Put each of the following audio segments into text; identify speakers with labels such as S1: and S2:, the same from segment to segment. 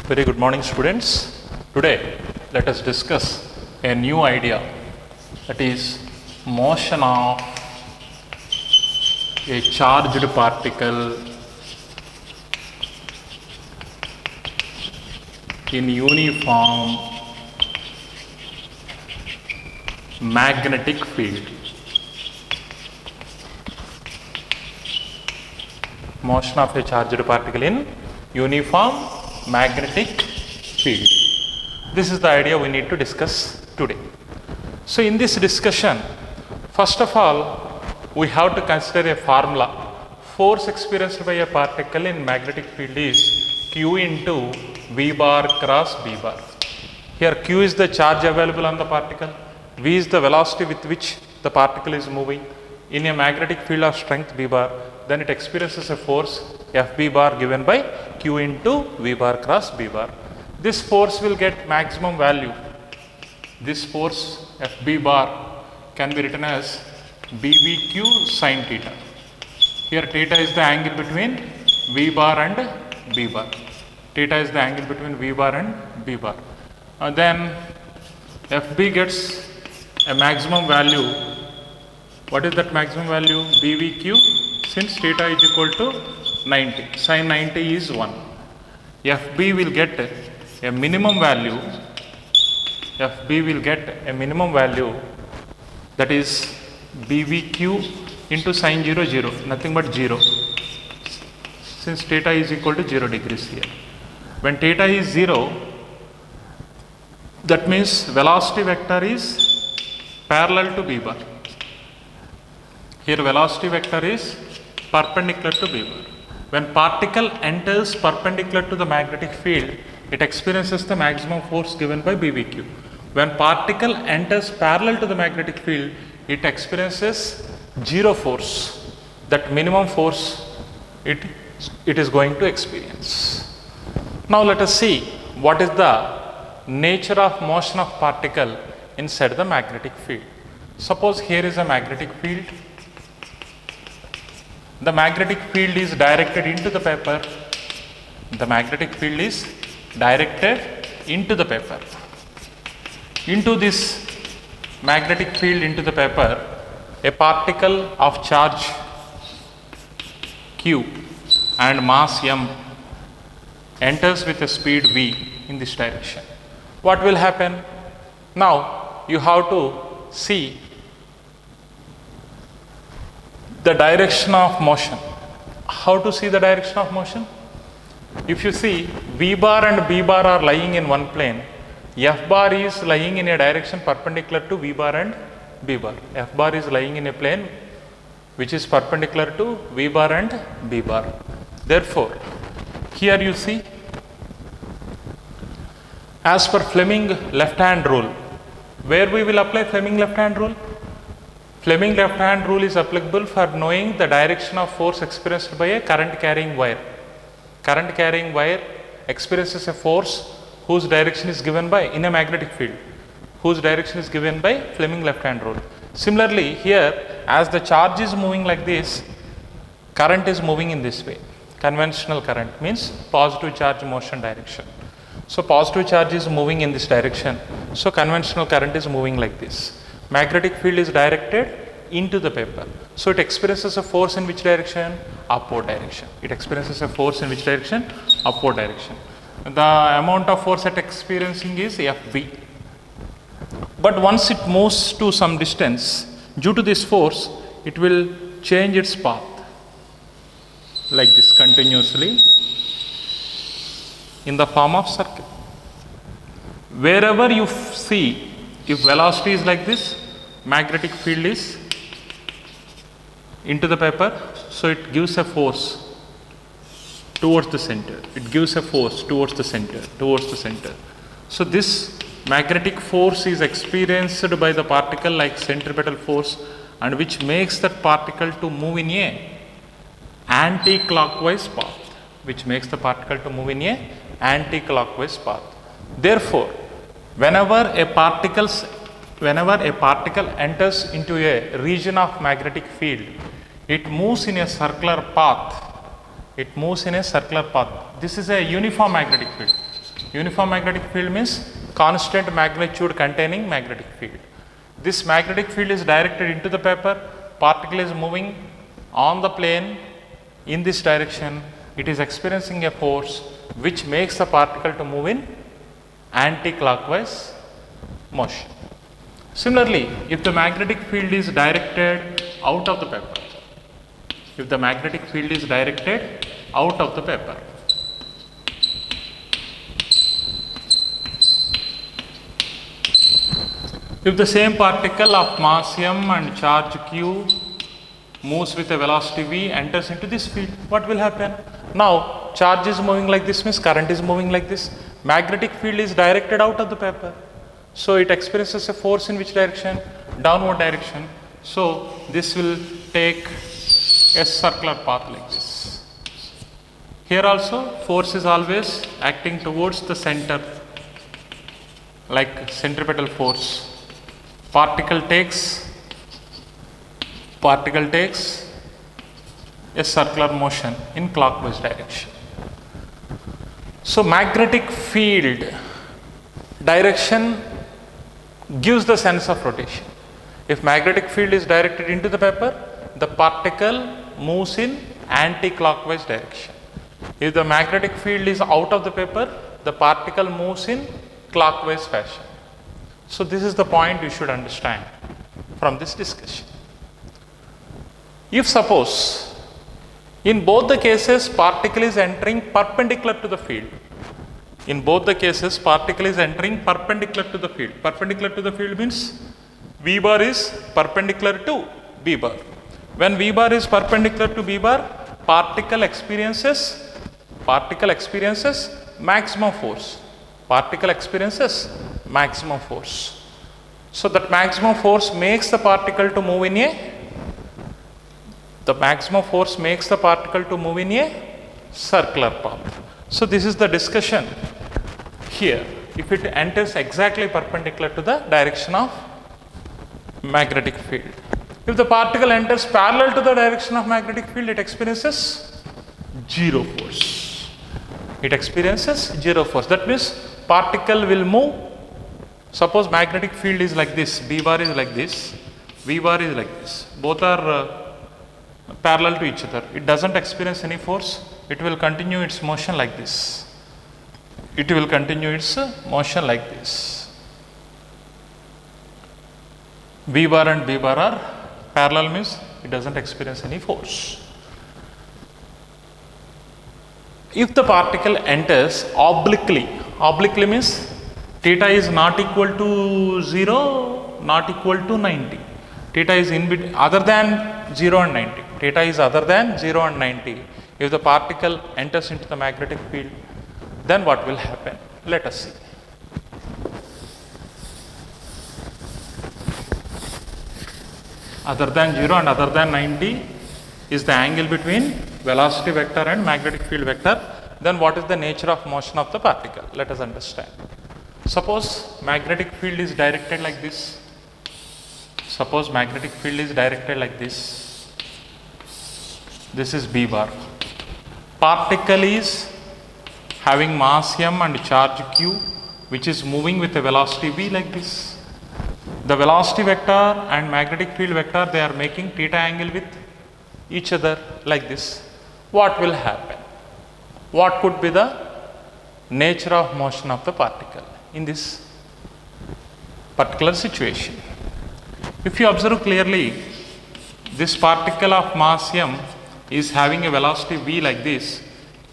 S1: Very good morning, students. Today, let us discuss a new idea, that is motion of a charged particle in uniform magnetic field. Motion of a charged particle in uniform magnetic field. This is the idea we need to discuss today. So in this discussion, first of all, we have to consider a formula. Force experienced by a particle in magnetic field is Q into V bar cross B bar. Here Q is the charge available on the particle, V is the velocity with which the particle is moving. In a magnetic field of strength B bar, then it experiences a force Fb bar given by Q into V bar cross B bar. This force will get maximum value. This force Fb bar can be written as BVQ sin theta. Here theta is the angle between V bar and B bar. Theta is the angle between V bar and B bar. Then Fb gets a maximum value. What is that maximum value? BVQ, since theta is equal to 90. Sin 90 is 1. Fb will get a minimum value. Fb will get a minimum value, that is BVQ into sin 0, 0, nothing but 0, since theta is equal to 0 degrees here. When theta is 0, that means velocity vector is parallel to B bar. Here velocity vector is perpendicular to B bar. When particle enters perpendicular to the magnetic field, it experiences the maximum force given by BVQ. When particle enters parallel to the magnetic field, it experiences zero force, that minimum force it is going to experience. Now let us see what is the nature of motion of particle inside the magnetic field. Suppose here is a magnetic field. The magnetic field is directed into the paper. The magnetic field is directed into the paper. Into this magnetic field, into the paper, a particle of charge Q and mass m enters with a speed v in this direction. What will happen? Now you have to see the direction of motion. How to see the direction of motion? If you see, V bar and B bar are lying in one plane, F bar is lying in a direction perpendicular to V bar and B bar. F bar is lying in a plane which is perpendicular to V bar and B bar. Therefore, here you see, as per Fleming left hand rule, where we will apply Fleming left hand rule? Fleming left hand rule is applicable for knowing the direction of force experienced by a current carrying wire. Current carrying wire experiences a force whose direction is given by, in a magnetic field, whose direction is given by Fleming left hand rule. Similarly, here as the charge is moving like this, current is moving in this way. Conventional current means positive charge motion direction. So positive charge is moving in this direction. So conventional current is moving like this. Magnetic field is directed into the paper. So it experiences a force in which direction? Upward direction. It experiences a force in which direction? Upward direction. The amount of force it experiencing is Fb. But once it moves to some distance, due to this force, it will change its path like this continuously in the form of circle. Wherever you see, if velocity is like this, magnetic field is into the paper, so it gives a force towards the center. It gives a force towards the center, towards the center. So this magnetic force is experienced by the particle like centripetal force, and which makes that particle to move in a anti-clockwise path. Which makes the particle to move in a anti-clockwise path. Therefore, whenever a particle enters into a region of magnetic field, it moves in a circular path It moves in a circular path. This is a uniform magnetic field. Uniform magnetic field means constant magnitude containing magnetic field. This magnetic field is directed into the paper. Particle is moving on the plane in this direction. It is experiencing a force which makes the particle to move in anti-clockwise motion. Similarly, if the magnetic field is directed out of the paper, if the magnetic field is directed out of the paper, if the same particle of mass m and charge q moves with a velocity v, enters into this field, what will happen? Now, charge is moving like this, means current is moving like this. Magnetic field is directed out of the paper. So, it experiences a force in which direction? Downward direction. So, this will take a circular path like this. Here also, force is always acting towards the center, like centripetal force. Particle takes a circular motion in clockwise direction. So, magnetic field direction gives the sense of rotation. If magnetic field is directed into the paper, the particle moves in anti-clockwise direction. If the magnetic field is out of the paper, the particle moves in clockwise fashion. So, this is the point you should understand from this discussion. If suppose in both the cases particle is entering perpendicular to the field, in both the cases particle is entering perpendicular to the field. Perpendicular to the field means V bar is perpendicular to B bar. When V bar is perpendicular to B bar, particle experiences maximum force. Particle experiences maximum force. So, that maximum force makes the particle to move in a circular path. So, this is the discussion here. If it enters exactly perpendicular to the direction of magnetic field. If the particle enters parallel to the direction of magnetic field, it experiences zero force. That means particle will move. Suppose magnetic field is like this, B bar is like this, V bar is like this. Both are parallel to each other. It doesn't experience any force. It will continue its motion like this. V bar and B bar are parallel, means it doesn't experience any force. If the particle enters obliquely means theta is not equal to 0, not equal to 90. Theta is in between, other than 0 and 90. Theta is other than 0 and 90. If the particle enters into the magnetic field, then what will happen? Let us see. Other than 0 and other than 90 is the angle between velocity vector and magnetic field vector. Then what is the nature of motion of the particle? Let us understand. Suppose magnetic field is directed like this. This is B bar. Particle is having mass m and charge q, which is moving with a velocity v like this. The velocity vector and magnetic field vector, they are making theta angle with each other like this. What will happen? What could be the nature of motion of the particle in this particular situation? If you observe clearly, this particle of mass m is having a velocity v like this,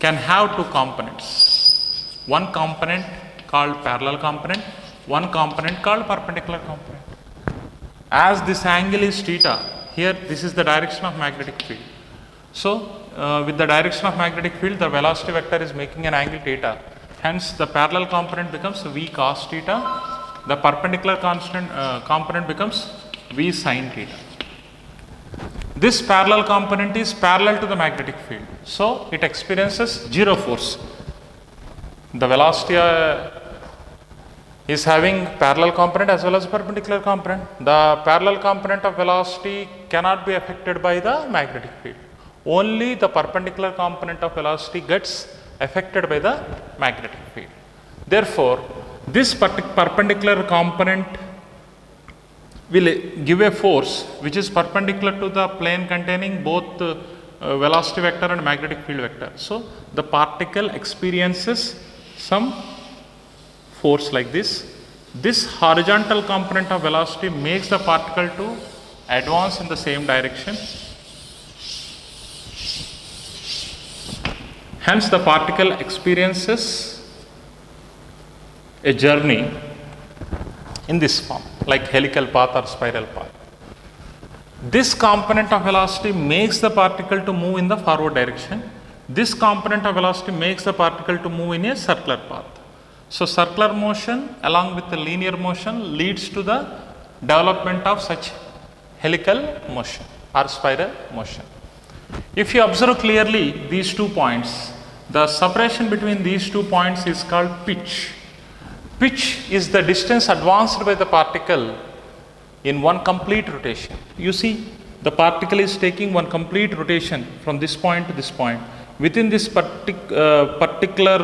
S1: can have two components. One component called parallel component, one component called perpendicular component. As this angle is theta, here this is the direction of magnetic field. So, with the direction of magnetic field, the velocity vector is making an angle theta. Hence, the parallel component becomes v cos theta. The perpendicular component becomes v sin theta. This parallel component is parallel to the magnetic field. So, it experiences zero force. The velocity is having parallel component as well as perpendicular component. The parallel component of velocity cannot be affected by the magnetic field. only the perpendicular component of velocity gets affected by the magnetic field. Therefore, this perpendicular component will give a force which is perpendicular to the plane containing both velocity vector and magnetic field vector. So, the particle experiences some force like this. This horizontal component of velocity makes the particle to advance in the same direction. Hence, the particle experiences a journey in this form, like helical path or spiral path. This component of velocity makes the particle to move in the forward direction. This component of velocity makes the particle to move in a circular path. So, circular motion along with the linear motion leads to the development of such helical motion or spiral motion. If you observe clearly these 2 points, the separation between these 2 points is called pitch. Pitch is the distance advanced by the particle in one complete rotation. You see, the particle is taking one complete rotation from this point to this point. Within this particular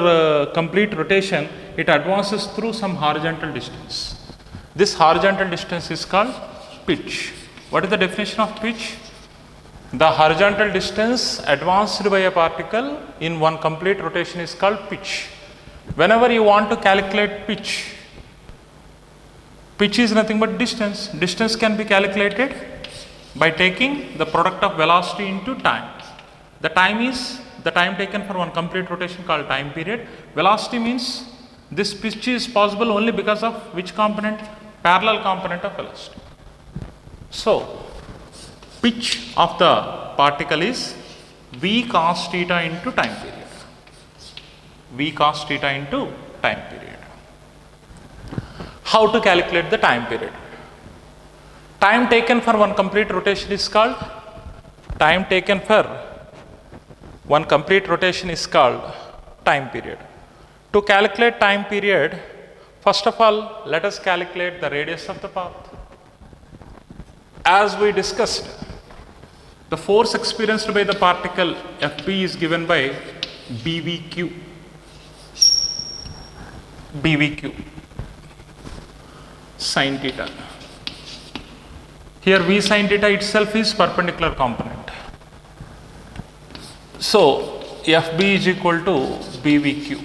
S1: complete rotation, it advances through some horizontal distance. This horizontal distance is called pitch. What is the definition of pitch? The horizontal distance advanced by a particle in one complete rotation is called pitch. Whenever you want to calculate pitch, pitch is nothing but distance. Distance can be calculated by taking the product of velocity into time. The time is the time taken for one complete rotation called time period. Velocity means this pitch is possible only because of which component? Parallel component of velocity. So, pitch of the particle is v cos theta into time period. V cos theta into time period. How to calculate the time period? Time taken for one complete rotation is called time taken for one complete rotation is called time period. To calculate time period, first of all, let us calculate the radius of the path. As we discussed, the force experienced by the particle Fb is given by BVQ. BVQ sin theta. Here V sin theta itself is perpendicular component. So, Fb is equal to BVQ.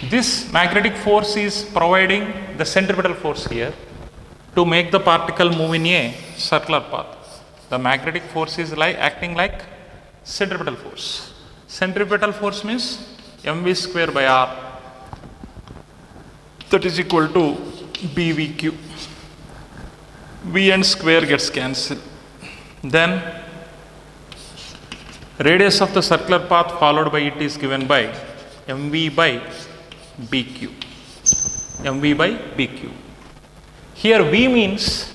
S1: This magnetic force is providing the centripetal force here to make the particle move in a circular path. The magnetic force is acting like centripetal force. Centripetal force means mv square by r, that is equal to BVQ. V and square gets cancelled. Then radius of the circular path followed by it is given by mv by bq. mv by bq. Here V means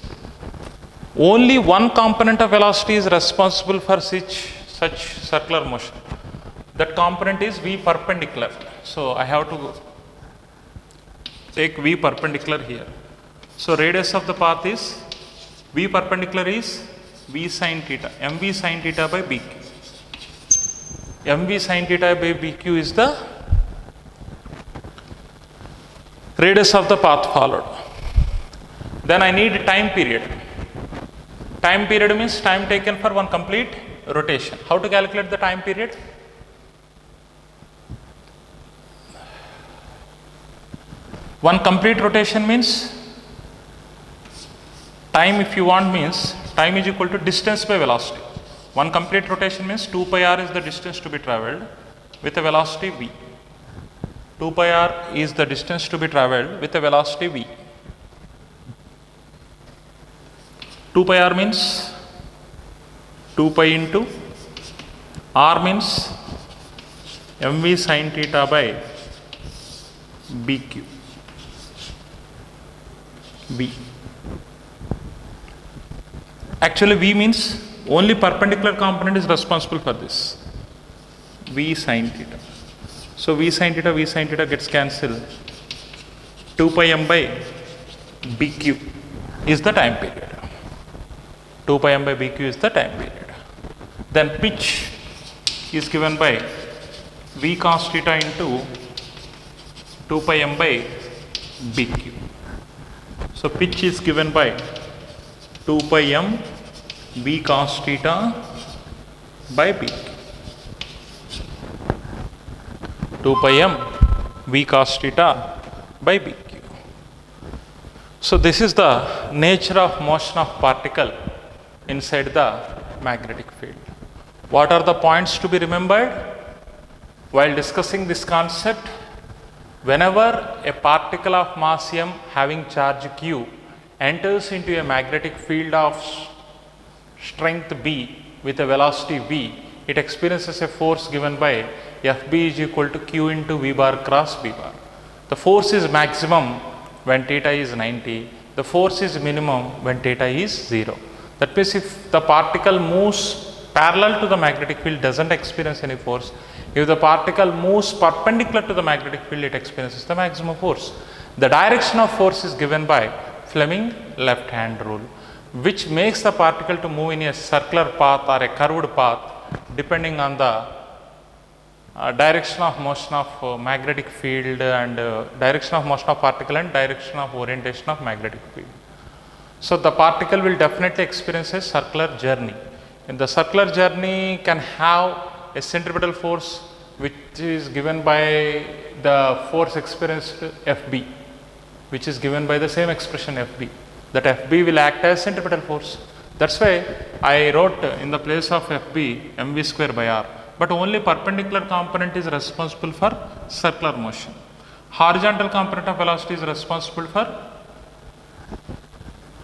S1: only one component of velocity is responsible for such circular motion. That component is V perpendicular. So, I have to take V perpendicular here. So, radius of the path is V perpendicular is V sin theta, mv sin theta by bq. mv sin theta by bq is the radius of the path followed. Then I need time period. Time period means time taken for one complete rotation. How to calculate the time period? One complete rotation means time, if you want, means time is equal to distance by velocity. One complete rotation means 2 pi r is the distance to be travelled with a velocity v. 2 pi r is the distance to be travelled with a velocity v. 2 pi r means 2 pi into r means mv sin theta by bq. V. Actually, V means only perpendicular component is responsible for this. V sin theta. So, V sin theta gets cancelled. 2 pi m by bq is the time period. 2 pi m by bq is the time period. Then pitch is given by v cos theta into 2 pi m by bq. So pitch is given by 2 pi m v cos theta by bq. 2 pi m v cos theta by bq. So this is the nature of motion of particle inside the magnetic field. What are the points to be remembered while discussing this concept? Whenever a particle of mass m having charge q enters into a magnetic field of strength b with a velocity v, it experiences a force given by Fb is equal to q into v bar cross b bar. The force is maximum when theta is 90, the force is minimum when theta is 0. That means if the particle moves parallel to the magnetic field, doesn't experience any force. If the particle moves perpendicular to the magnetic field, it experiences the maximum force. The direction of force is given by Fleming left hand rule, which makes the particle to move in a circular path or a curved path depending on the direction of motion of magnetic field and direction of motion of particle and direction of orientation of magnetic field. So the particle will definitely experience a circular journey. And the circular journey can have a centripetal force which is given by the force experienced Fb, which is given by the same expression Fb. That Fb will act as centripetal force. That's why I wrote in the place of Fb mv square by r. But only perpendicular component is responsible for circular motion. Horizontal component of velocity is responsible for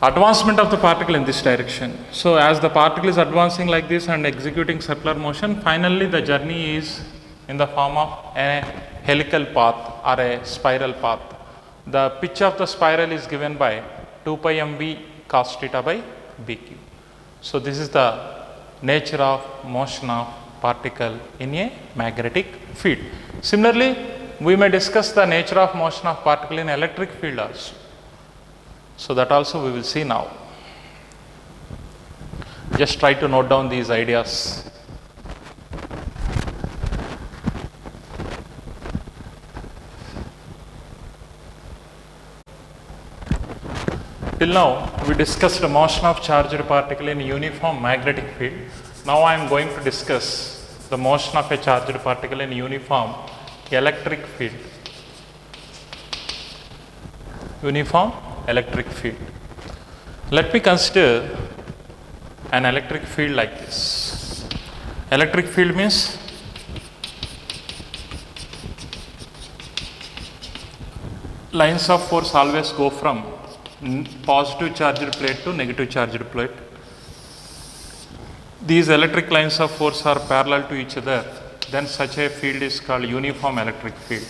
S1: advancement of the particle in this direction. So as the particle is advancing like this and executing circular motion, finally the journey is in the form of a helical path or a spiral path. The pitch of the spiral is given by 2 pi mv cos theta by bq. So this is the nature of motion of particle in a magnetic field. Similarly, we may discuss the nature of motion of particle in electric field also. So that also we will see now. Just try to note down these ideas. Till now, we discussed the motion of charged particle in uniform magnetic field. Now I am going to discuss the motion of a charged particle in uniform electric field. Uniform electric field. Let me consider an electric field like this. Electric field means lines of force always go from positive charged plate to negative charged plate. These electric lines of force are parallel to each other, then such a field is called uniform electric field.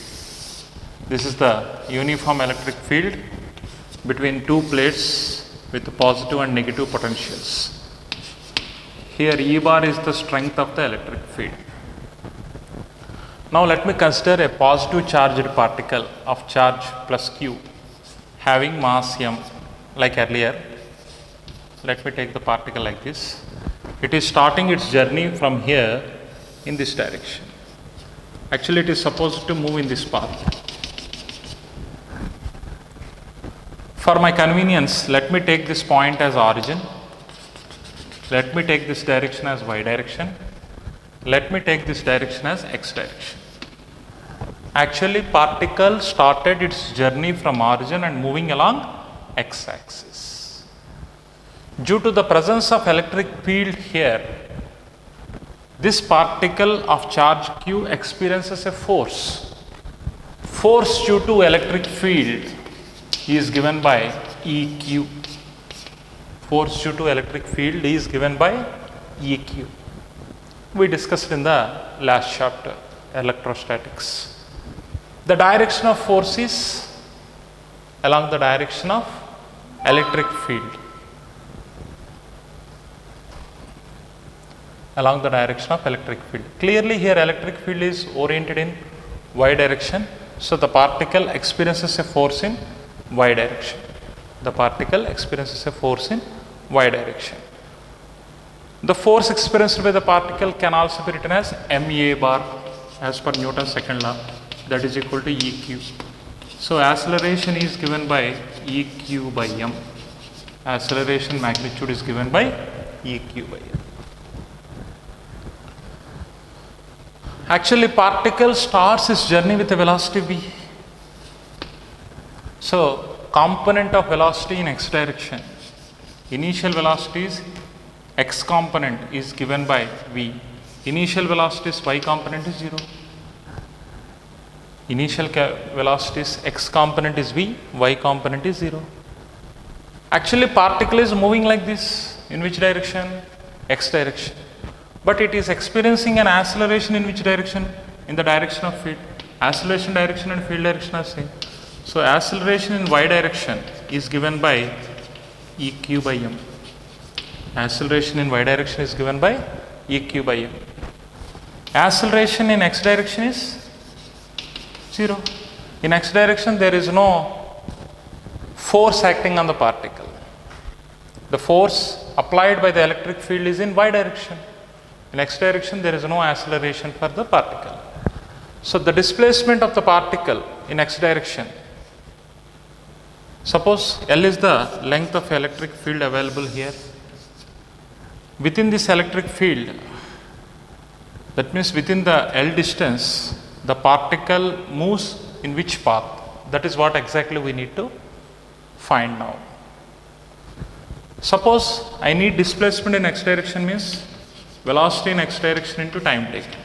S1: This is the uniform electric field between two plates with positive and negative potentials. Here E bar is the strength of the electric field. Now let me consider a positive charged particle of charge plus q having mass m like earlier. Let me take the particle like this. It is starting its journey from here in this direction. Actually, it is supposed to move in this path. For my convenience, let me take this point as origin. Let me take this direction as y direction. Let me take this direction as x direction. Actually, particle started its journey from origin and moving along x axis. Due to the presence of electric field here, this particle of charge q experiences a force. Force due to electric field is given by EQ. Force due to electric field is given by EQ. We discussed in the last chapter, electrostatics. The direction of force is along the direction of electric field. Along the direction of electric field. Clearly here electric field is oriented in y direction. So the particle experiences a force in y direction. The particle experiences a force in y direction. The force experienced by the particle can also be written as ma bar as per Newton's second law, that is equal to eq. So acceleration is given by eq by m. Acceleration magnitude is given by eq by m. Actually, particle starts its journey with a velocity v. So component of velocity in x direction, initial velocity is x component is given by v. Initial velocity is y component is 0. Initial velocity is x component is v, y component is 0. Actually, particle is moving like this. In which direction? X direction. But it is experiencing an acceleration in which direction? In the direction of field. Acceleration direction and field direction are same. So acceleration in y direction is given by eq by m. Acceleration in y direction is given by eq by m. Acceleration in x direction is 0. In x direction there is no force acting on the particle. The force applied by the electric field is in y direction. In x direction there is no acceleration for the particle. So the displacement of the particle in x direction, suppose L is the length of electric field available here. Within this electric field, that means within the L distance, the particle moves in which path? That is what exactly we need to find now. Suppose I need displacement in x direction means velocity in x direction into time taken.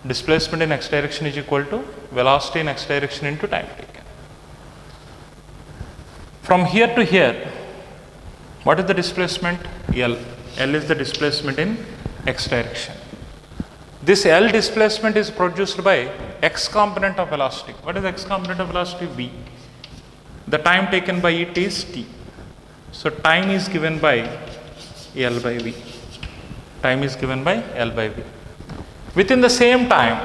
S1: Displacement in x direction is equal to velocity in x direction into time taken. From here to here, what is the displacement? L. L is the displacement in x direction. This L displacement is produced by x component of velocity. What is x component of velocity? V. The time taken by it is t. So time is given by L by v. Time is given by L by v. Within the same time,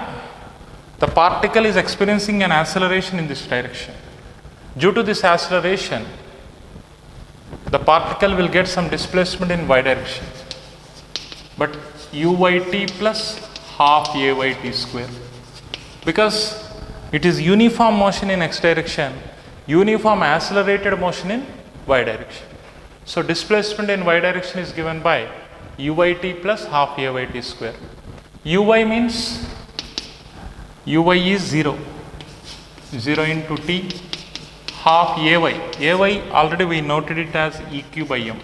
S1: the particle is experiencing an acceleration in this direction. Due to this acceleration, the particle will get some displacement in y direction. But uyt plus half ayt square. Because it is uniform motion in x direction, uniform accelerated motion in y direction. So displacement in y direction is given by uyt plus half ayt square. Uy means uy is 0. 0 into t half ay. Ay already we noted it as eq by m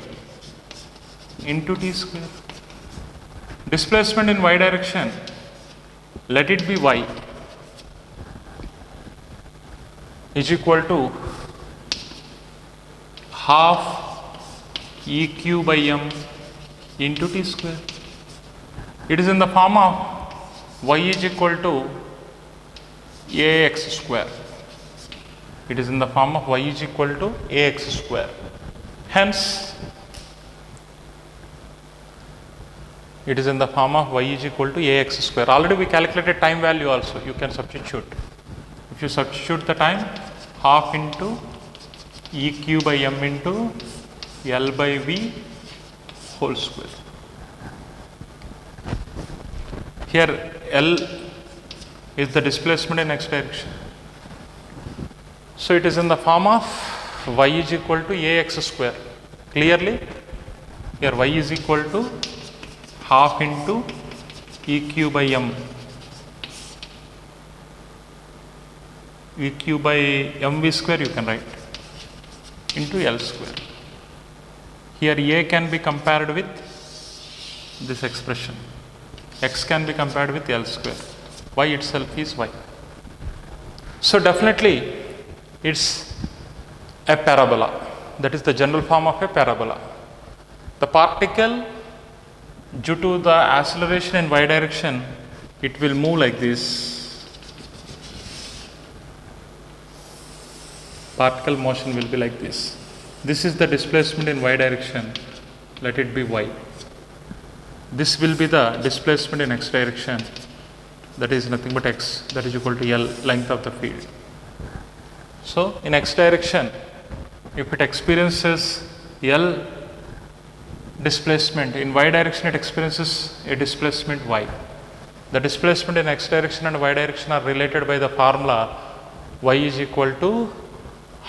S1: into t square. Displacement in y direction, let it be y, is equal to half eq by m into t square. It is in the form of y is equal to ax square. It is in the form of y is equal to ax square. Hence, it is in the form of y is equal to ax square. Already we calculated time value also. You can substitute. If you substitute the time, half into eq by m into L by v whole square. Here L is the displacement in x direction. So it is in the form of y is equal to ax square. Clearly, here y is equal to half into eq by m. eq by mv square you can write into L square. Here a can be compared with this expression. X can be compared with L square. Y itself is y. So definitely it's a parabola. That is the general form of a parabola. The particle, due to the acceleration in y direction, it will move like this. Particle motion will be like this. This is the displacement in y direction. Let it be y. This will be the displacement in x direction. That is nothing but x. That is equal to L, length of the field. So in x direction, if it experiences L displacement in y direction, it experiences a displacement y. The displacement in x direction and y direction are related by the formula y is equal to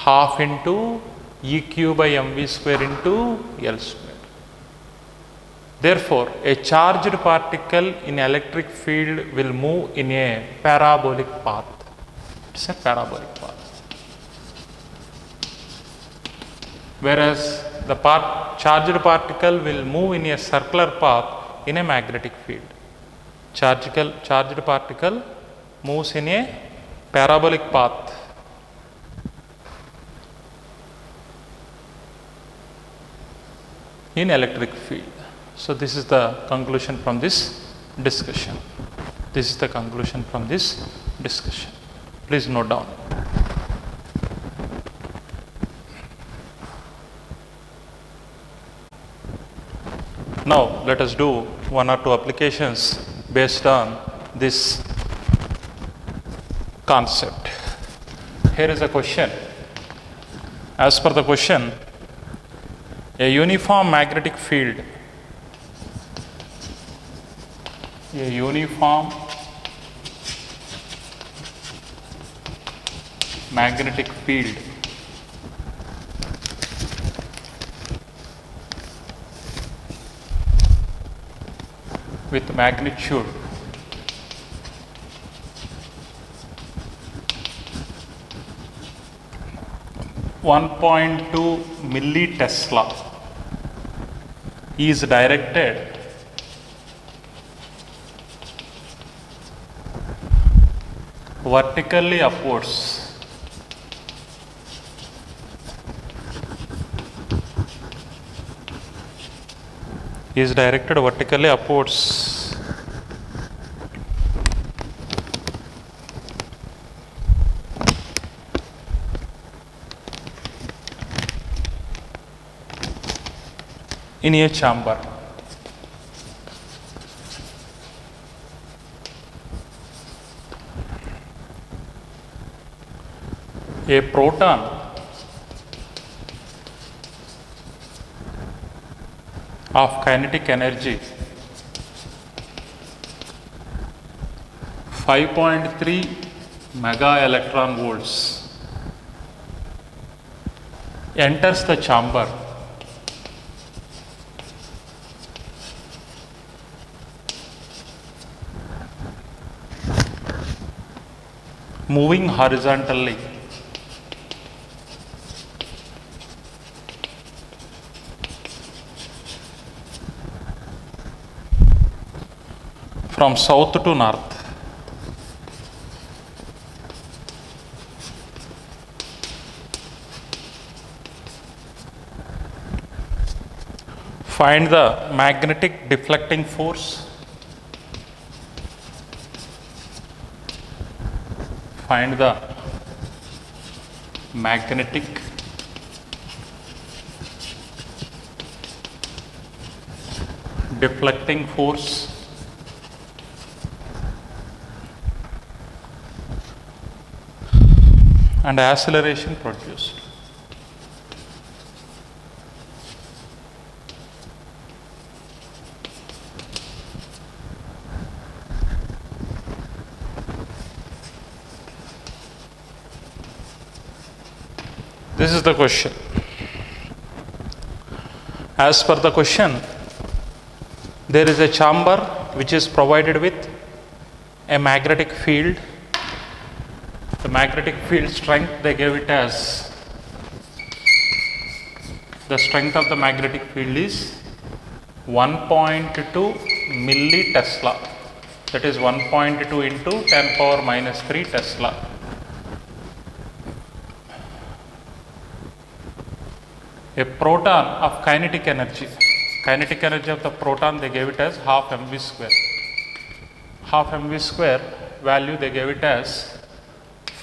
S1: half into EQ by mv square into L square. Therefore, a charged particle in electric field will move in a parabolic path. It's a parabolic path. Whereas the charged particle will move in a circular path in a magnetic field. Charged particle moves in a parabolic path. In electric field. So this is the conclusion from this discussion. This is the conclusion from this discussion. Please note down. Now let us do one or two applications based on this concept. Here is a question. As per the question, a uniform magnetic field, a uniform magnetic field with magnitude 1.2 millitesla is directed vertically upwards. Is directed vertically upwards. In a chamber. A proton of kinetic energy 5.3 mega electron volts enters the chamber moving horizontally from south to north. Find the magnetic deflecting force. Find the magnetic deflecting force and acceleration produced. This is the question. As per the question, there is a chamber which is provided with a magnetic field. The magnetic field strength, they gave it as, the strength of the magnetic field is 1.2 millitesla. That is 1.2 into 10 power minus 3 Tesla. A proton of kinetic energy. Kinetic energy of the proton, they gave it as half mv square. Half mv square value, they gave it as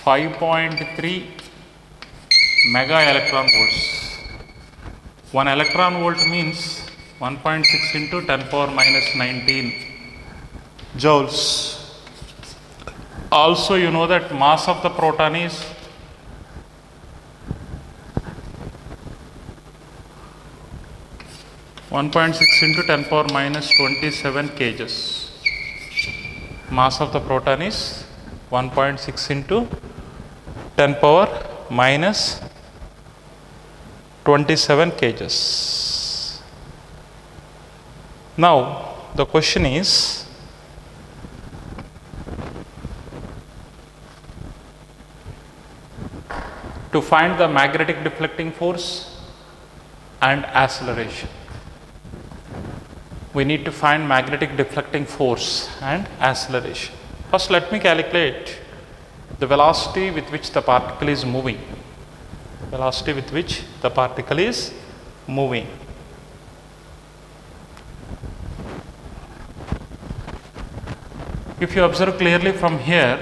S1: 5.3 mega electron volts. 1 electron volt means 1.6 into 10 power minus 19 joules. Also, you know that mass of the proton is 1.6 into 10 power minus 27 kgs. Mass of the proton is 1.6 into 10 power minus 27 kgs. Now the question is, to find the magnetic deflecting force and acceleration. We need to find magnetic deflecting force and acceleration. First, let me calculate the velocity with which the particle is moving. Velocity with which the particle is moving. If you observe clearly from here,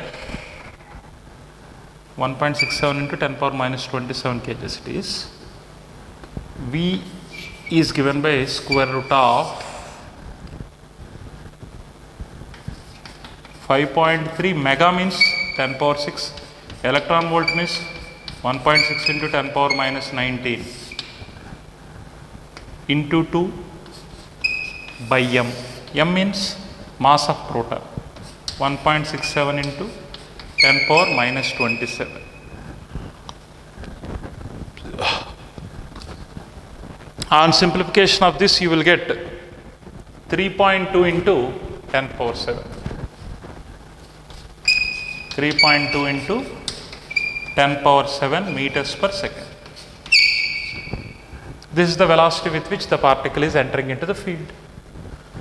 S1: 1.67 into 10 power minus 27 kgs it is. V is given by square root of 5.3 mega means 10 power 6. Electron volt means 1.6 into 10 power minus 19 into 2 by m. M means mass of proton. 1.67 into 10 power minus 27. On simplification of this, you will get 3.2 into 10 power 7. 3.2 into 10 power 7 meters per second. This is the velocity with which the particle is entering into the field.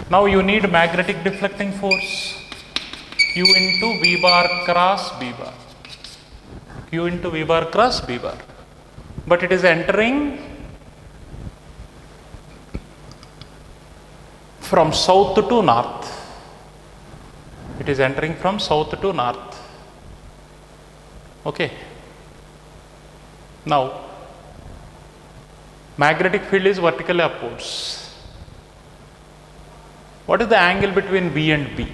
S1: Now you need magnetic deflecting force. Q into V bar cross B bar. Q into V bar cross B bar. But it is entering from south to north. It is entering from south to north. Okay. Now, magnetic field is vertically upwards. What is the angle between V and B?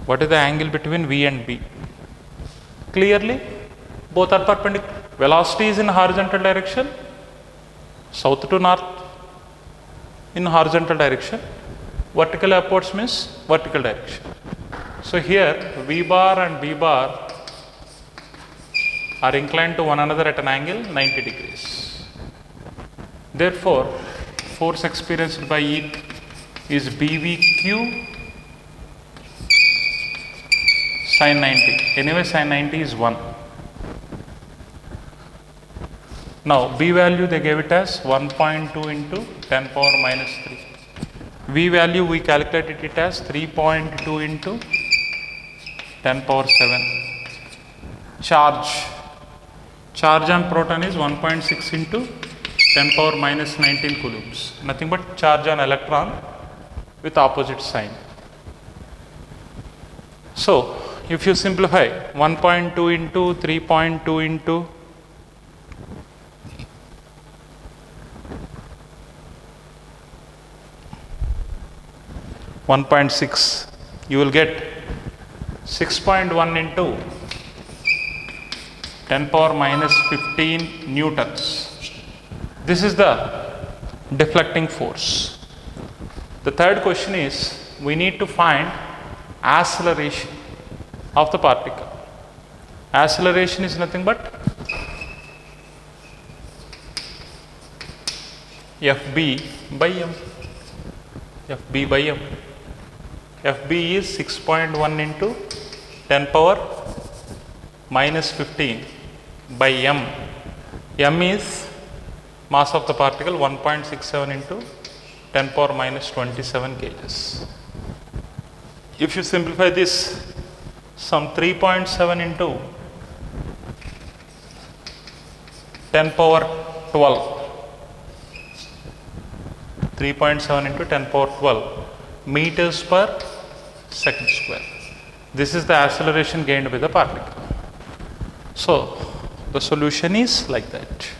S1: What is the angle between V and B? Clearly, both are perpendicular. Velocity is in horizontal direction, south to north in horizontal direction. Vertically upwards means vertical direction. So here V bar and B bar are inclined to one another at an angle 90 degrees. Therefore, force experienced by it is BVQ sin 90. Anyway, sin 90 is 1. Now, B value they gave it as 1.2 into 10 power minus 3. V value we calculated it as 3.2 into 10 power 7. Charge on proton is 1.6 into 10 power minus 19 coulombs. Nothing but charge on electron with opposite sign. So, if you simplify 1.2 into 3.2 into 1.6, you will get 6.1 into 10 power minus 15 newtons. This is the deflecting force. The third question is, we need to find acceleration of the particle. Acceleration is nothing but Fb by m. Fb by m. Fb is 6.1 into 10 power minus 15 by m. M is mass of the particle 1.67 into 10 power minus 27 kgs. If you simplify this, some 3.7 into 10 power 12. 3.7 into 10 power 12 meters per second square. This is the acceleration gained by the particle. So, the solution is like that.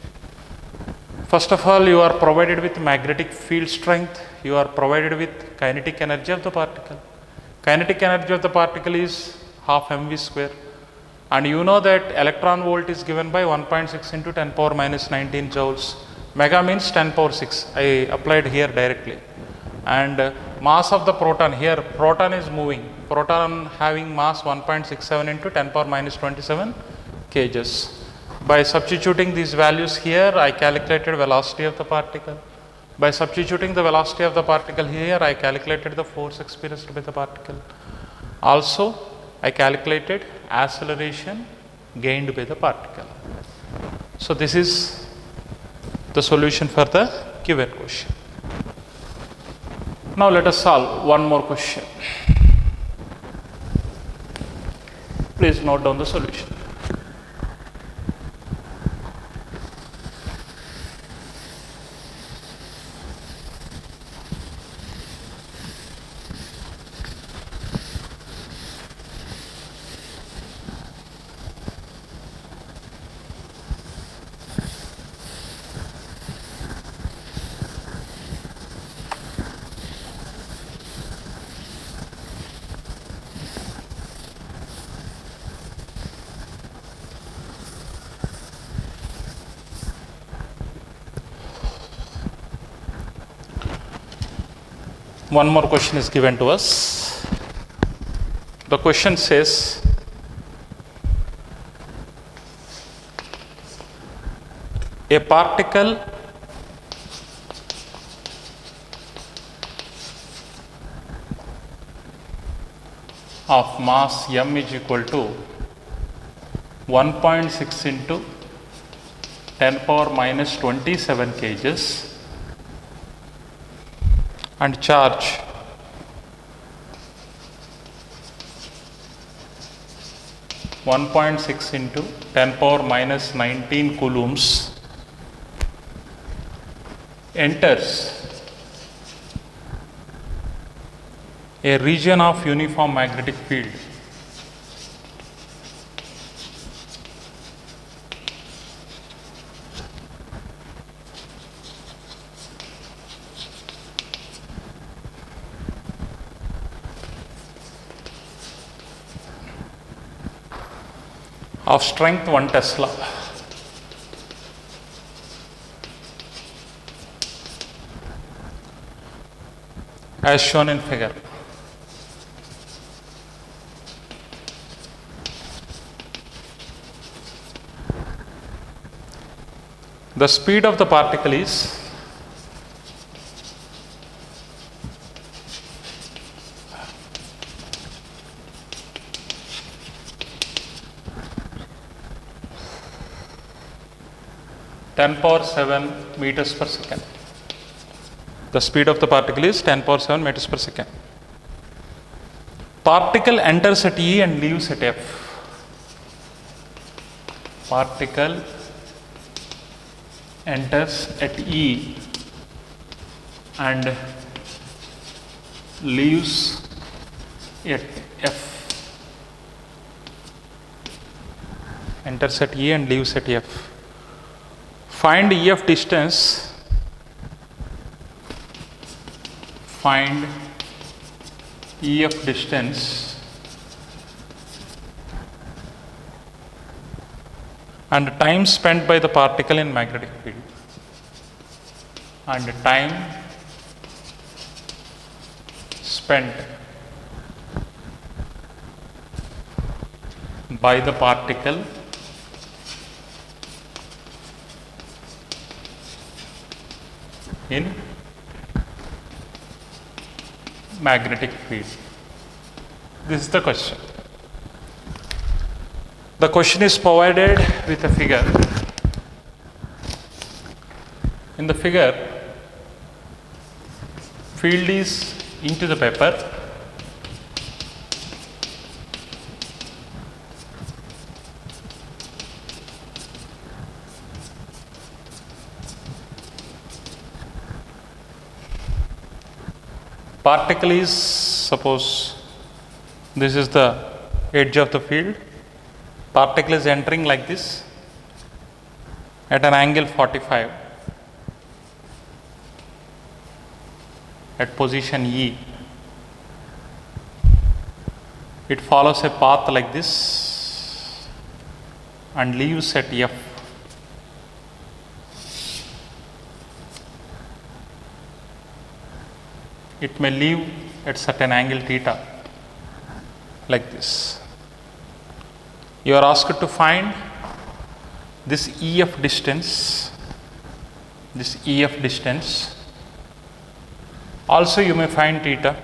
S1: First of all, you are provided with magnetic field strength, you are provided with kinetic energy of the particle. Kinetic energy of the particle is half mv square, and you know that electron volt is given by 1.6 into 10 power minus 19 joules. Mega means 10 power 6. I applied here directly. And mass of the proton, here proton is moving. Proton having mass 1.67 into 10 power minus 27 kgs. By substituting these values here, I calculated velocity of the particle. By substituting the velocity of the particle here, I calculated the force experienced by the particle. Also, I calculated acceleration gained by the particle. So, this is the solution for the given question. Now, let us solve one more question. Please note down the solution. One more question is given to us. The question says, a particle of mass m is equal to 1.6 into 10 power minus 27 kgs and charge (1.6 into 10 power minus 19 coulombs) enters a region of uniform magnetic field of strength 1 Tesla. As shown in figure. The speed of the particle is (10⁷ meters per second). The speed of the particle is 10⁷ meters per second. Particle enters at E and leaves at F. Particle enters at E and leaves at F. Enters at E and leaves at F. Find EF distance. Find EF distance and time spent by the particle in magnetic field. And time spent by the particle in magnetic field. This is the question. The question is provided with a figure. In the figure, field is into the paper. Particle is, suppose this is the edge of the field. Particle is entering like this at an angle 45 at position E. It follows a path like this and leaves at F. it may leave at certain angle theta like this. You are asked to find this EF distance, also you may find theta,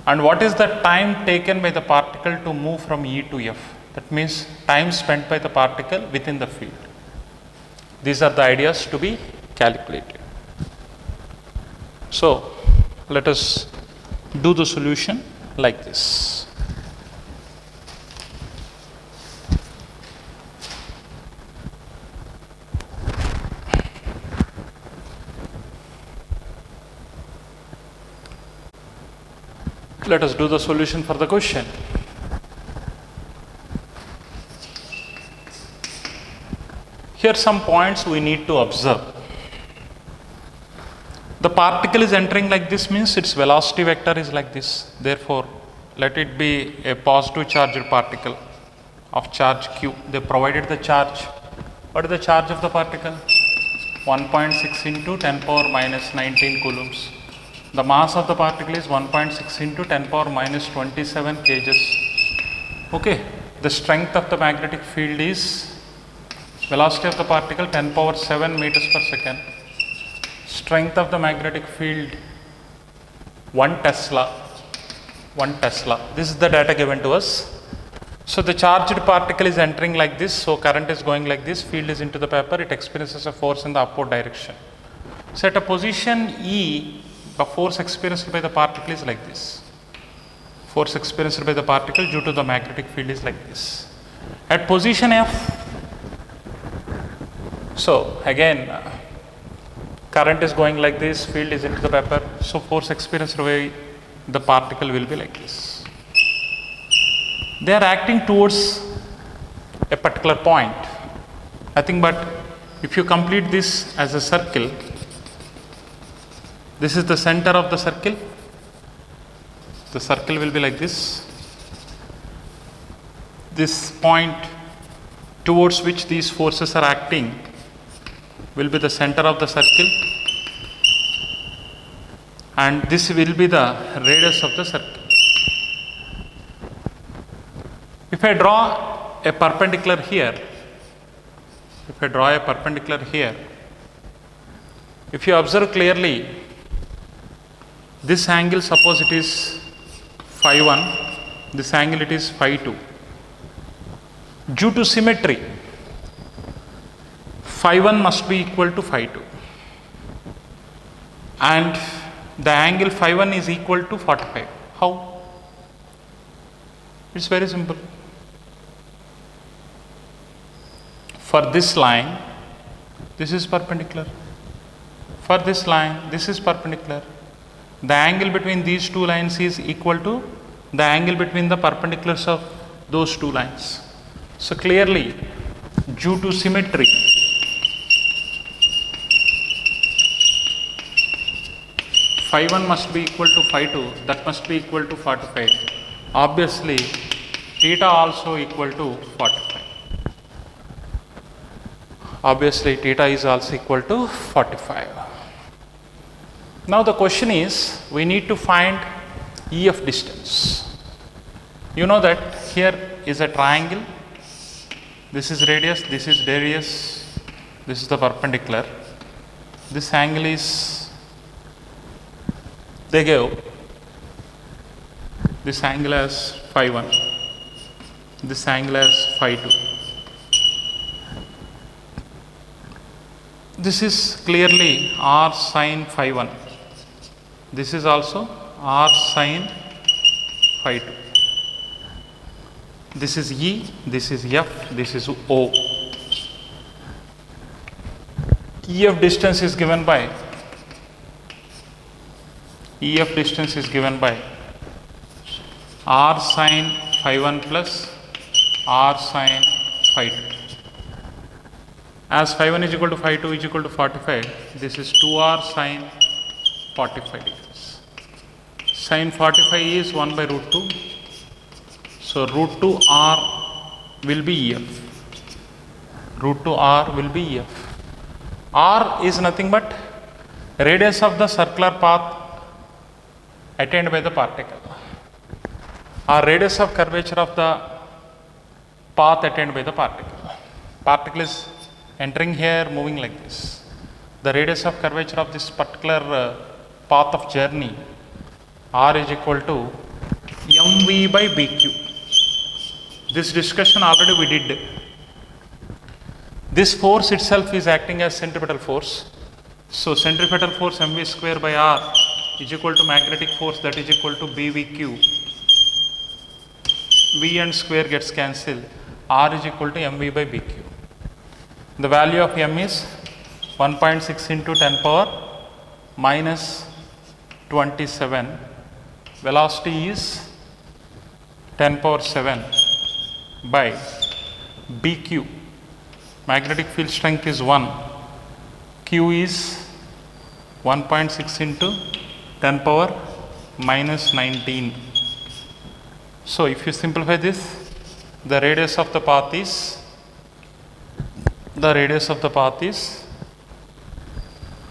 S1: and what is the time taken by the particle to move from E to F, that means time spent by the particle within the field. These are the ideas to be calculated. So let us do the solution like this. Let us do the solution for the question. Here some points we need to observe. The particle is entering like this, means its velocity vector is like this. Therefore, let it be a positive charged particle of charge q. They provided the charge. What is the charge of the particle? 1.6 into 10 power minus 19 coulombs. The mass of the particle is 1.6 into 10 power minus 27 kgs. Okay. The strength of the magnetic field is, velocity of the particle 10 power 7 meters per second. Strength of the magnetic field 1 Tesla. This is the data given to us. So the charged particle is entering like this, so current is going like this, field is into the paper, it experiences a force in the upward direction. So at a position E, the force experienced by the particle is like this. Force experienced by the particle due to the magnetic field is like this. At position F, so again current is going like this, field is into the paper, so force experienced by the particle will be like this. They are acting towards a particular point. Nothing but if you complete this as a circle, this is the center of the circle. The circle will be like this. This point towards which these forces are acting will be the center of the circle, and this will be the radius of the circle. If I draw a perpendicular here, if you observe clearly, this angle, suppose it is phi 1, this angle it is phi 2. Due to symmetry, phi 1 must be equal to phi 2, and the angle phi 1 is equal to 45. How? It's very simple. For this line, this is perpendicular. For this line, this is perpendicular. The angle between these two lines is equal to the angle between the perpendiculars of those two lines. So clearly, due to symmetry, phi 1 must be equal to phi 2, that must be equal to 45. Obviously, theta also equal to 45. Obviously, theta is also equal to 45. Now the question is, we need to find EF distance. You know that here is a triangle. This is radius, this is the perpendicular. This angle is, they gave this angle as phi 1, this angle as phi 2. This is clearly r sin phi 1. This is also r sin phi 2. This is E, this is F, this is O. EF distance is given by r sin phi 1 plus r sin phi 2. As phi 1 is equal to phi 2 is equal to 45, this is 2r sin 45 degrees. Sin 45 is 1 by root 2. So root 2 r will be EF. Root 2 r will be EF. R is nothing but Radius of the circular path attained by the particle, or radius of curvature of the path attained by the particle. Particle is entering here, moving like this. The radius of curvature of this particular path of journey r is equal to mv by bq. This discussion already we did. This force itself is acting as centripetal force. So centripetal force mv square by r is equal to magnetic force, that is equal to bvq. V and square gets cancelled. R is equal to mv by bq. The value of m is 1.6 into 10 power minus 27. Velocity is 10 power 7 by bq. Magnetic field strength is 1. Q is 1.6 into 10 power minus 19. So if you simplify this, the radius of the path is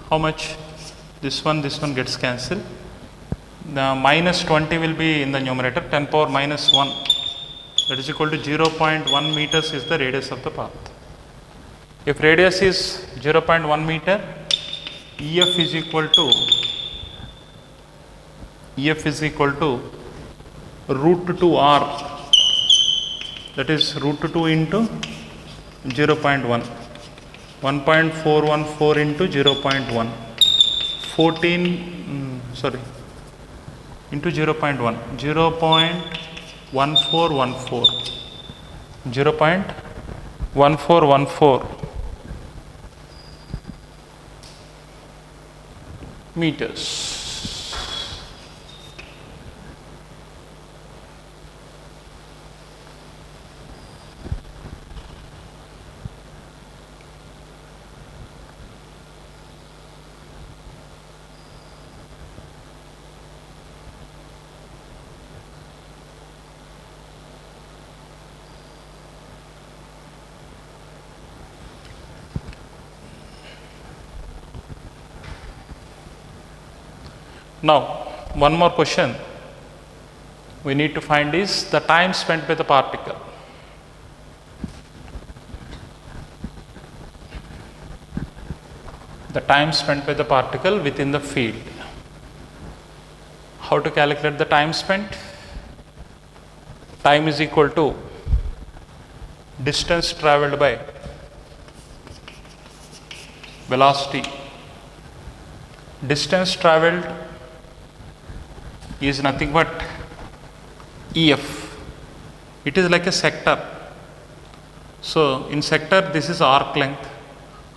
S1: how much? This one gets cancelled. The minus 20 will be in the numerator. 10 power minus 1, that is equal to 0.1 meters is the radius of the path. If radius is 0.1 meter, EF is equal to root 2r, that is root 2 into 0.1, 1.414 into 0.1, 14 into 0.1, 0.1414 meters. Now, one more question we need to find is the time spent by the particle. The time spent by the particle within the field. How to calculate the time spent? Time is equal to distance travelled by velocity. Distance travelled is nothing but EF. It is like a sector. So in sector, this is arc length.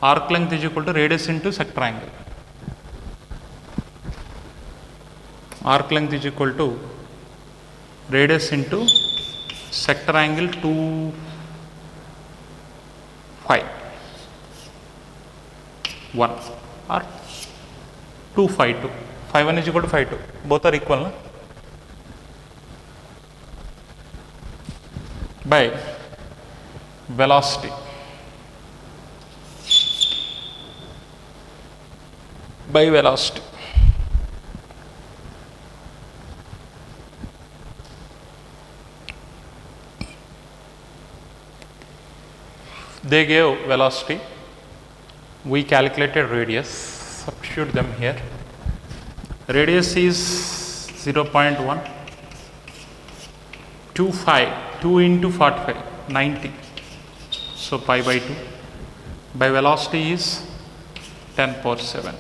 S1: Arc length is equal to radius into sector angle. Arc length is equal to radius into sector angle 2 phi 1 or 2 phi 2. Phi 1 is equal to phi 2. Both are equal, na? By velocity. By velocity. They gave velocity. We calculated radius. Substitute them here. Radius is 0.1, 2 phi, 2 into 45, 90. So pi by 2. By velocity is 10 power 7.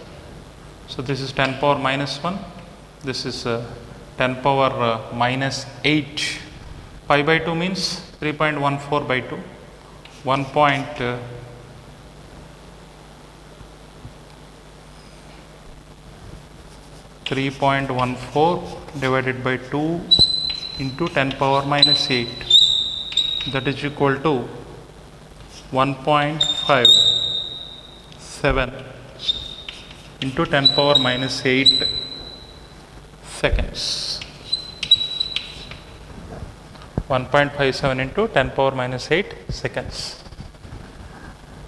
S1: So this is 10 power minus 1. This is 10 power minus 8. Pi by 2 means 3.14 by 2. 3.14 divided by 2 into 10 power minus 8, that is equal to 1.57 into 10 power minus 8 seconds. 1.57 into 10 power minus 8 seconds.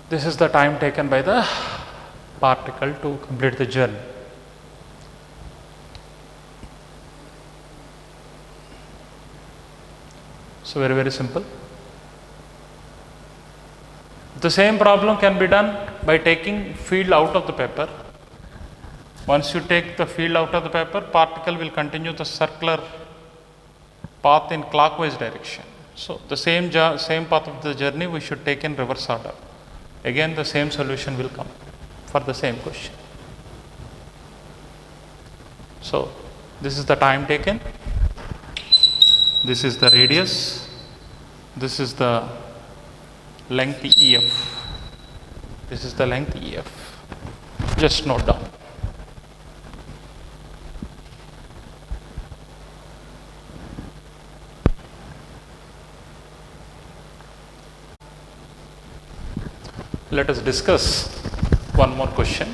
S1: This is the time taken by the particle to complete the journey. So very simple. The same problem can be done by taking field out of the paper. Once you take the field out of the paper, particle will continue the circular path in clockwise direction. So the same path of the journey we should take in reverse order. Again the same solution will come for the same question. So this is the time taken, this is the radius, this is the length EF, this is the length EF. Just note down. Let us discuss one more question.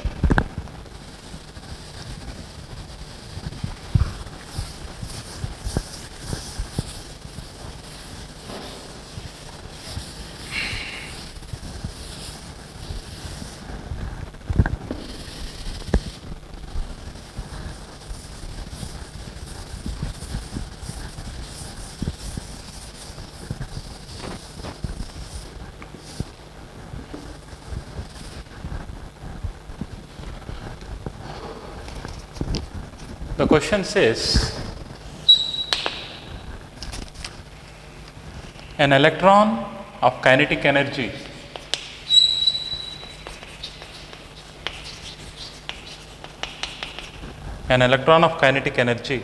S1: The question says, an electron of kinetic energy an electron of kinetic energy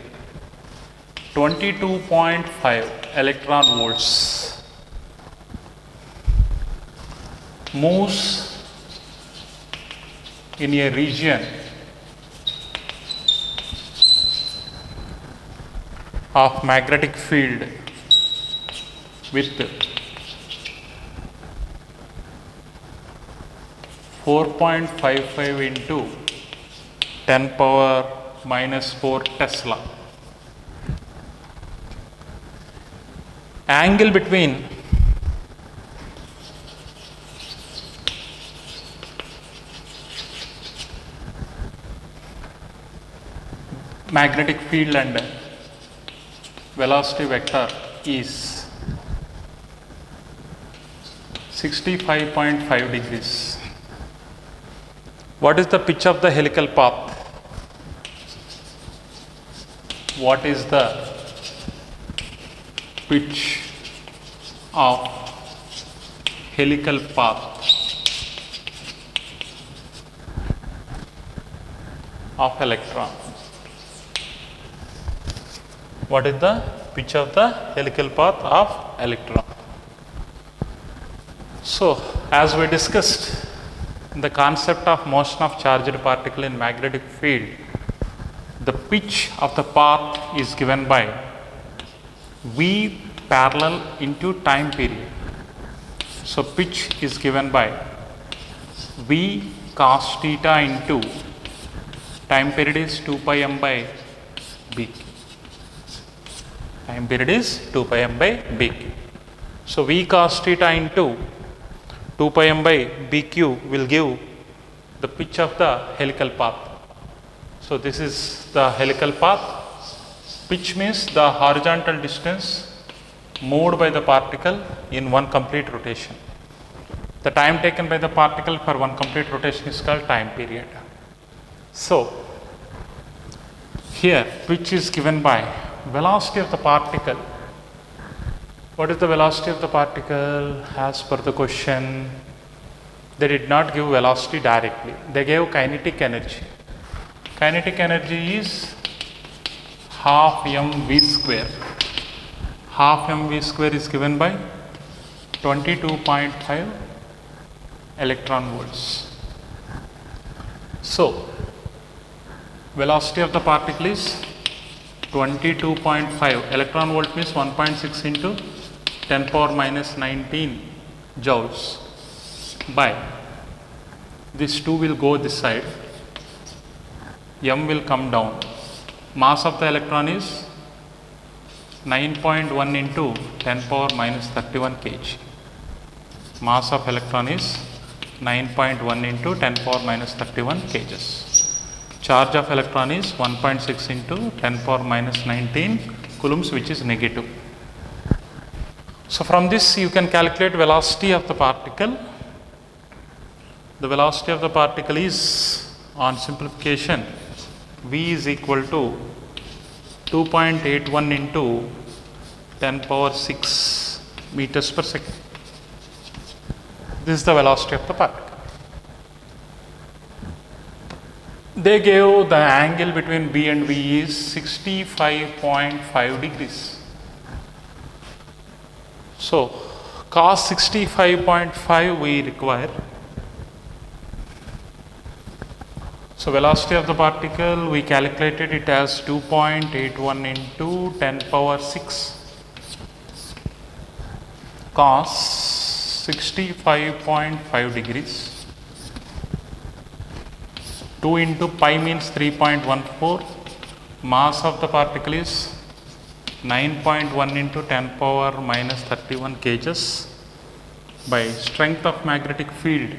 S1: 22.5 electron volts moves in a region of magnetic field with 4.55 into 10 power minus 4 Tesla. Angle between magnetic field and velocity vector is 65.5 degrees. What is the pitch of the helical path? What is the pitch of helical path of electron? What is the pitch of the helical path of electron? So, as we discussed, the concept of motion of charged particle in magnetic field, the pitch of the path is given by V parallel into time period. So, pitch is given by V cos theta into time period is 2 pi m by b. Time period is 2 pi m by bq. So, V cos theta into 2 pi m by bq will give the pitch of the helical path. So, this is the helical path. Pitch means the horizontal distance moved by the particle in one complete rotation. The time taken by the particle for one complete rotation is called time period. So, here pitch is given by velocity of the particle. What is the velocity of the particle? As per the question, they did not give velocity directly, they gave kinetic energy. Kinetic energy is half mv square. Half mv square is given by 22.5 electron volts. So, velocity of the particle is 22.5 electron volt means 1.6 into 10 power minus 19 joules by this 2 will go this side, m will come down. Mass of the electron is 9.1 into 10 power minus 31 kg. Mass of electron is 9.1 into 10 power minus 31 kgs. Charge of electron is 1.6 into 10 power minus 19 coulombs, which is negative. So from this you can calculate velocity of the particle. The velocity of the particle is, on simplification, v is equal to 2.81 into 10 power 6 meters per second. This is the velocity of the particle. They gave the angle between B and V is 65.5 degrees. So cos 65.5 we require. So velocity of the particle, we calculated it as 2.81 into 10 power 6 cos 65.5 degrees. 2 into pi means 3.14. Mass of the particle is 9.1 into 10 power minus 31 kgs. By strength of magnetic field,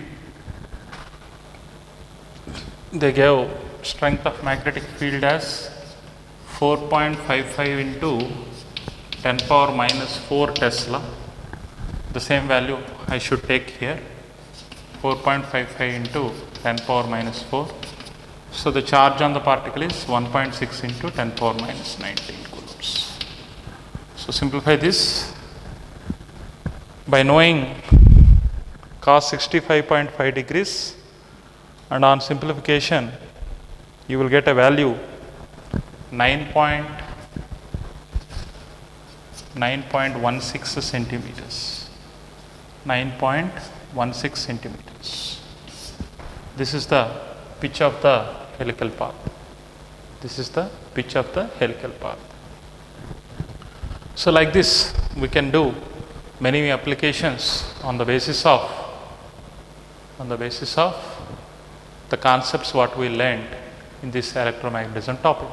S1: they gave strength of magnetic field as 4.55 into 10 power minus 4 Tesla. The same value I should take here, 4.55 into 10 power minus 4. So the charge on the particle is 1.6 into 10 power minus 19 coulombs. So simplify this. By knowing cos 65.5 degrees, and on simplification you will get a value 9.16 centimeters. 9.16 centimeters. This is the pitch of the helical path. This is the pitch of the helical path. So like this we can do many applications on the basis of the concepts what we learned in this electromagnetism topic.